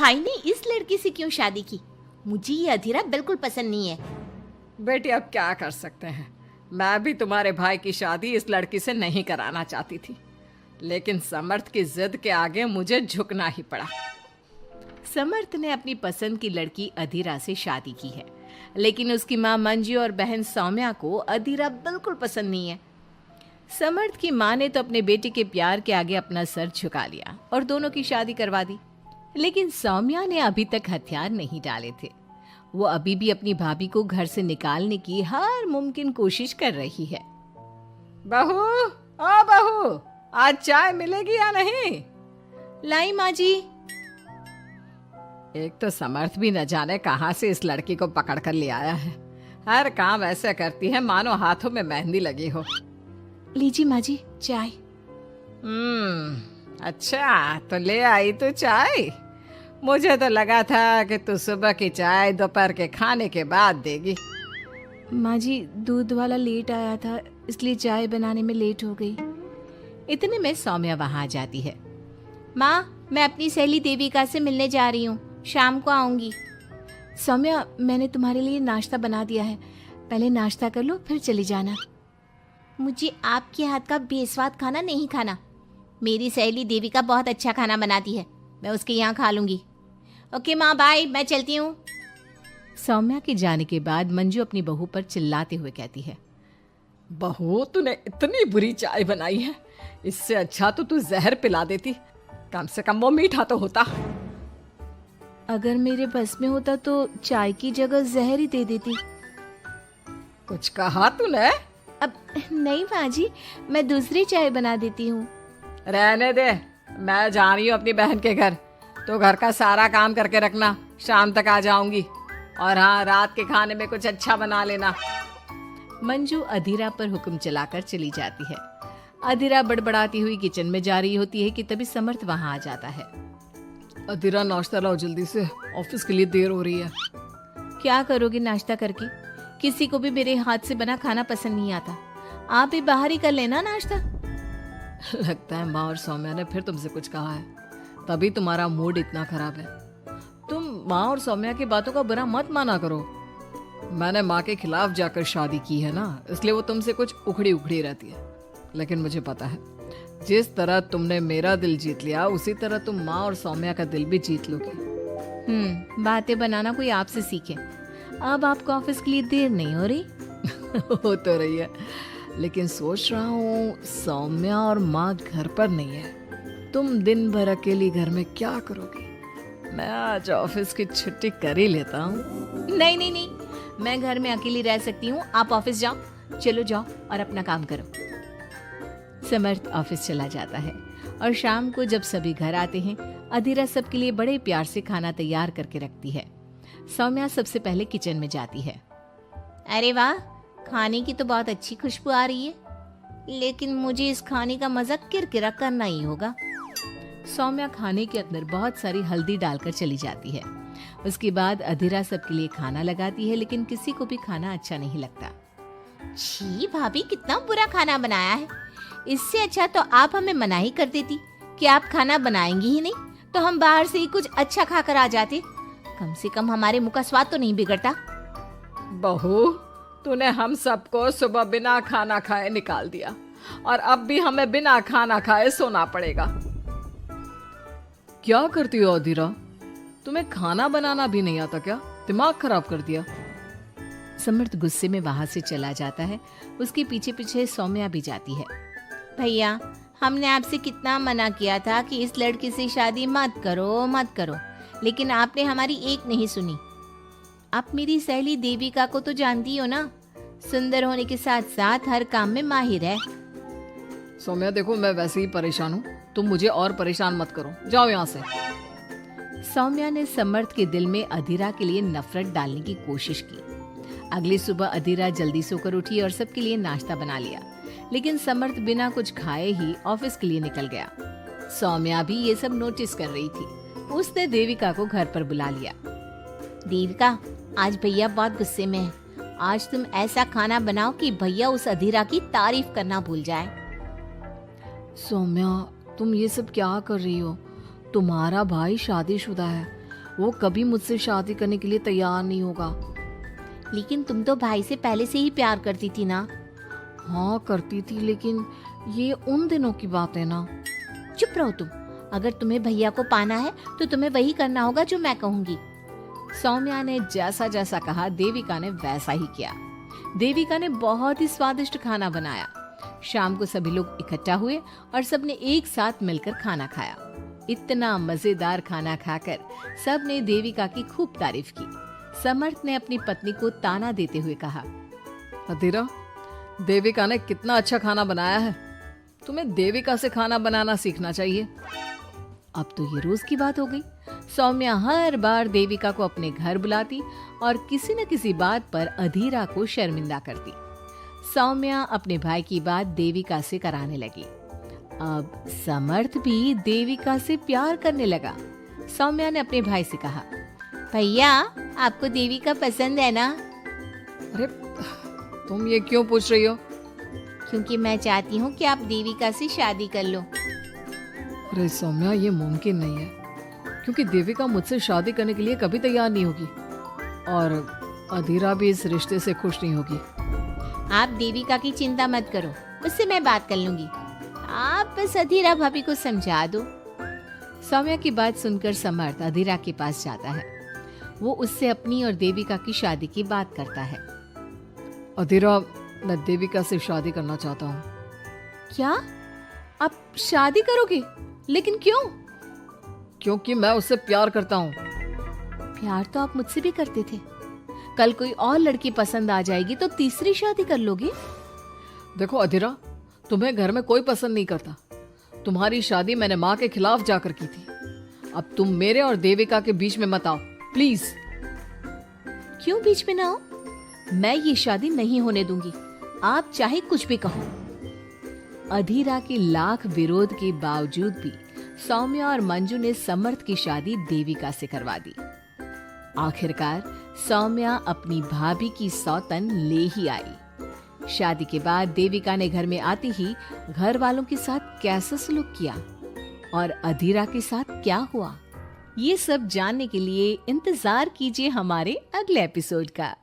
भाई ने इस लड़की से क्यों शादी की? मुझे ये अधीरा बिल्कुल पसंद नहीं है। बेटी अब क्या कर सकते हैं, मैं भी तुम्हारे भाई की शादी इस लड़की से नहीं कराना चाहती थी, लेकिन समर्थ की जिद के आगे मुझे झुकना ही पड़ा। समर्थ ने अपनी पसंद की लड़की अधीरा से शादी की है, लेकिन उसकी माँ मंजू और बहन सौम्या को अधीरा बिल्कुल पसंद नहीं है। समर्थ की माँ ने तो अपने बेटे के प्यार के आगे अपना सर झुका लिया और दोनों की शादी करवा दी, लेकिन सौम्या ने अभी तक हथियार नहीं डाले थे। वो अभी भी अपनी भाभी को घर से निकालने की हर मुमकिन कोशिश कर रही है। बहू, ओ बहू, आज चाय मिलेगी या नहीं? लाई माँ जी। एक तो समर्थ भी न जाने कहां से इस लड़की को पकड़ कर ले आया है। हर काम ऐसे करती है मानो हाथों में मेहंदी लगी हो। लीजिए माँ जी चाय। अच्छा तो ले आई तू चाय। मुझे तो लगा था कि तू सुबह की चाय दोपहर के खाने के बाद देगी। माँ जी दूध वाला लेट आया था, इसलिए चाय बनाने में लेट हो गई। इतने में सौम्या वहां आ जाती है। माँ, मैं अपनी सहेली देविका से मिलने जा रही हूँ, शाम को आऊंगी। सौम्या, मैंने तुम्हारे लिए नाश्ता बना दिया है, पहले नाश्ता कर लो फिर चली जाना। मुझे आपके हाथ का बेस्वाद खाना नहीं खाना। मेरी सहेली देविका बहुत अच्छा खाना बनाती है, मैं उसके यहाँ खा लूंगी। ओके माँ, बाय, मैं चलती हूँ। सौम्या के जाने के बाद मंजू अपनी बहू पर चिल्लाते हुए कहती है, बहू तूने इतनी बुरी चाय बनाई है, इससे अच्छा तो तू जहर पिला देती, कम से कम वो मीठा तो होता। अगर मेरे बस में होता तो चाय की जगह जहर ही दे देती। कुछ कहा तूने? अब नहीं माँ जी, मैं दूसरी चाय बना देती हूँ। रहने दे, मैं जा रही हूँ अपनी बहन के घर, तो घर का सारा काम करके रखना, शाम तक आ जाऊंगी। और हाँ, रात के खाने में कुछ अच्छा बना लेना। मंजू अधीरा पर हुक्म चलाकर चली जाती है। अधीरा बड़बड़ाती हुई किचन में जा रही होती है कि तभी समर्थ वहां आ जाता है। अधीरा नाश्ता लाओ जल्दी से, ऑफिस के लिए देर हो रही है। क्या करोगे नाश्ता करके? किसी को भी मेरे हाथ से बना खाना पसंद नहीं आता, आप भी बाहर ही कर लेना नाश्ता। लगता है माँ और सौम्या ने फिर तुमसे कुछ कहा है, तभी तुम्हारा मूड इतना खराब है। तुम माँ और सौम्या की बातों का बुरा मत माना करो। मैंने माँ के खिलाफ जाकर शादी की है ना, इसलिए वो तुमसे कुछ उखड़ी उखड़ी रहती है। लेकिन मुझे पता है, जिस तरह तुमने मेरा दिल जीत लिया, उसी तरह तुम माँ और सौम्या का दिल भी जीत लोगी। बातें बनाना कोई आपसे सीखे। अब आपको ऑफिस के लिए देर नहीं हो रही? हो तो रही है, लेकिन सोच रहा हूँ सौम्या और माँ घर पर नहीं है, तुम दिन भर अकेली घर में क्या करोगी? मैं आज ऑफिस की छुट्टी कर ही लेता हूँ। नहीं नहीं नहीं, मैं घर में अकेली रह सकती हूँ, आप ऑफिस जाओ। चलो जाओ और अपना काम करो। समर्थ ऑफिस चला जाता है और शाम को जब सभी घर आते हैं, अधीरा सबके लिए बड़े प्यार से खाना तैयार करके रखती है। सौम्या सबसे पहले किचन में जाती है। अरे वाह, खाने की तो बहुत अच्छी खुशबू आ रही है, लेकिन मुझे इस खाने का मजा किरकिरा करना ही होगा। सौम्या खाने के अंदर बहुत सारी हल्दी डालकर चली जाती है। उसके बाद अधीरा सबके लिए खाना लगाती है, लेकिन किसी को भी खाना अच्छा नहीं लगता। छी भाभी, कितना बुरा खाना बनाया है। इससे अच्छा तो आप हमें मना ही कर देती कि आप खाना बनाएंगी ही नहीं, तो हम बाहर से ही कुछ अच्छा खाकर आ जाते। कम से कम हमारे मुंह का स्वाद तो नहीं बिगड़ता। बहू, तूने हम सबको सुबह बिना खाना खाए निकाल दिया, और अब भी हमें बिना खाना खाए सोना पड़ेगा। क्या करती हो अधीरा? तुम्हें खाना बनाना भी नहीं आता क्या? दिमाग खराब कर दिया। समर्थ गुस्से में वहां से चला जाता है। उसके पीछे पीछे सौम्या भी जाती है। भैया, हमने आपसे कितना मना किया था कि इस लड़की से शादी मत करो मत करो, लेकिन आपने हमारी एक नहीं सुनी। आप मेरी सहेली देविका को तो जानती हो ना, सुंदर होने के साथ साथ हर काम में माहिर है। सौम्या देखो, मैं वैसे ही परेशान हूँ, तुम मुझे और परेशान मत करो, जाओ यहाँ से। सौम्या ने समर्थ के दिल में अधीरा के लिए नफरत डालने की कोशिश की। अगली सुबह अधीरा जल्दी सोकर उठी और सबके लिए नाश्ता बना लिया, लेकिन समर्थ बिना कुछ खाए ही ऑफिस के लिए निकल गया। सौम्या भी ये सब नोटिस कर रही थी। उसने देविका को घर पर बुला लिया। देविका, आज भैया बहुत गुस्से में है, आज तुम ऐसा खाना बनाओ कि भैया उस अधीरा की तारीफ करना भूल जाए। सौम्या, तुम ये सब क्या कर रही हो? तुम्हारा भाई शादीशुदा है, वो कभी मुझसे शादी करने के लिए तैयार नहीं होगा। लेकिन तुम तो भाई से पहले से ही प्यार करती थी ना। हाँ करती थी, लेकिन ये उन दिनों की बात है ना। चुप रहो तुम। अगर तुम्हें भैया को पाना है तो तुम्हें वही करना होगा जो मैं कहूंगी। सौम्या ने जैसा जैसा कहा देविका ने वैसा ही किया। देविका ने बहुत ही स्वादिष्ट खाना बनाया। शाम को सभी लोग इकट्ठा हुए और सबने एक साथ मिलकर खाना खाया। इतना मजेदार खाना खाकर सबने देविका की खूब तारीफ की। समर्थ ने अपनी पत्नी को ताना देते हुए कहा, अधीरा, देविका ने कितना अच्छा खाना बनाया है। तुम्हें देविका से खाना बनाना सीखना चाहिए। अब तो ये रोज की बात हो गई। सौम्या हर बार देविका को अपने घर बुलाती और किसी न किसी बात पर अधीरा को शर्मिंदा करती। सौम्या अपने भाई की बात देविका से कराने लगी। अब समर्थ भी देविका से प्यार करने लगा। सौम्या ने अपने भाई से कहा, भैया आपको देविका पसंद है ना? अरे तुम ये क्यों पूछ रही हो? क्योंकि मैं चाहती हूँ कि आप देविका से शादी कर लो। अरे सौम्या, ये मुमकिन नहीं है, क्योंकि देविका मुझसे शादी करने के लिए कभी तैयार नहीं होगी और अधीरा भी इस रिश्ते से खुश नहीं होगी। आप देविका की चिंता मत करो, उससे मैं बात कर लूंगी। आप बस अधीरा भाभी को समझा दो। सौम्या की बात सुनकर समर्थ अधीरा के पास जाता है। वो उससे अपनी और देविका की शादी की बात करता है। अधीरा, मैं देविका से शादी करना चाहता हूँ। क्या? आप शादी करोगे? लेकिन क्यों? क्योंकि मैं उससे प्यार करता हूँ। प्यार तो आप मुझसे भी करते थे। कल कोई और लड़की पसंद आ जाएगी तो तीसरी शादी कर लोगे? देखो अधीरा, तुम्हें घर में कोई पसंद नहीं करता। तुम्हारी शादी मैंने माँ के खिलाफ जाकर की थी। अब तुम मेरे और देविका के बीच में मत आओ, प्लीज। क्यों बीच में ना हो? मैं ये शादी नहीं होने दूंगी, आप चाहे कुछ भी कहो। अधीरा के लाख विरोध के बावजूद भी सौम्या और मंजू ने समर्थ की शादी देविका से करवा दी। आखिरकार सौम्या अपनी भाभी की सौतन ले ही आई। शादी के बाद देविका ने घर में आते ही घर वालों के साथ कैसा सलूक किया और अधीरा के साथ क्या हुआ, ये सब जानने के लिए इंतजार कीजिए हमारे अगले एपिसोड का।